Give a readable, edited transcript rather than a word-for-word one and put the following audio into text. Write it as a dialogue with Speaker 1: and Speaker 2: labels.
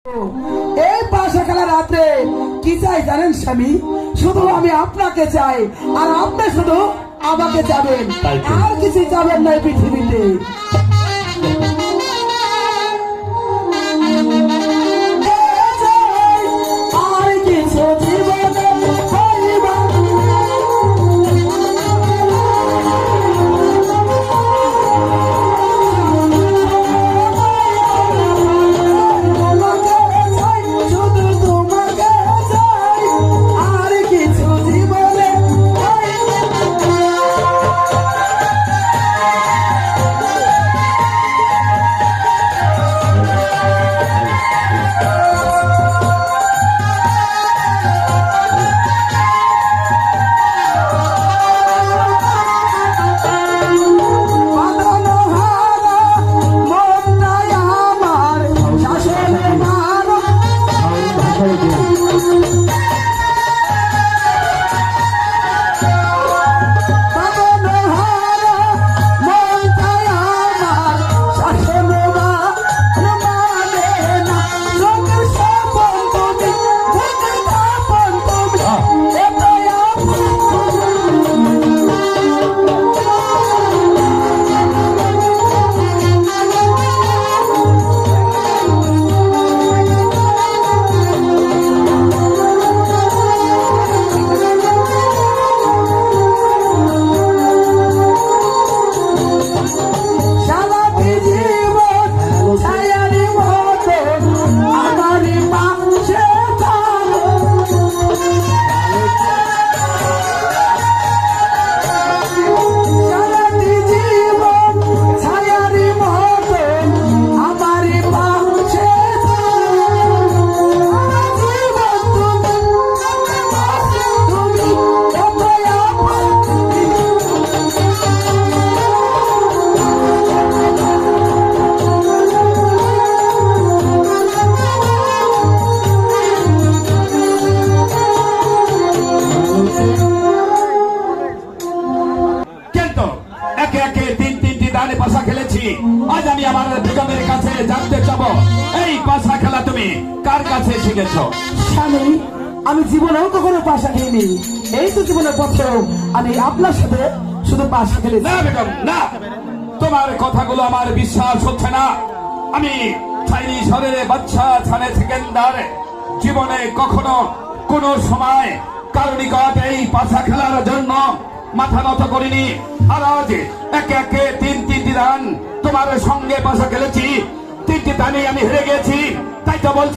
Speaker 1: এই পাশা খেলা রাত্রে কি চাই জানেন স্বামী? শুধু আমি আপনাকে চাই আর আপনি শুধু আমাকে যাবেন, আর কিছু যাবেন না পৃথিবীতে। আর কিছু জীবনে
Speaker 2: পাশা খেলেছি। আজ আমি আমার বেগমের কাছে জানতে চাব, এই পাশা খেলা তুমি কার কাছে শিখেছো?
Speaker 1: স্বামী, আমি জীবনেও কখনো পাশা খেলিনি। এই তো জীবনের পথেও আমি আপনার সাথে শুধু পাশা খেলেছি।
Speaker 2: না বেগম, না, তোমার কথাগুলো আমার বিশ্বাস হচ্ছে না। আমি চাইনি শহরের বাচ্চা ছানে সেকেন্দার জীবনে কখনো কোনো সময় কারো নিকট এই পাশা খেলার জন্য মাথা নত করিনি। আর আজ একে একে তিনটি দান তোমার সঙ্গে পাশা খেলেছি, তিনটি দানে আমি হেরে গেছি। তাই তো বলছি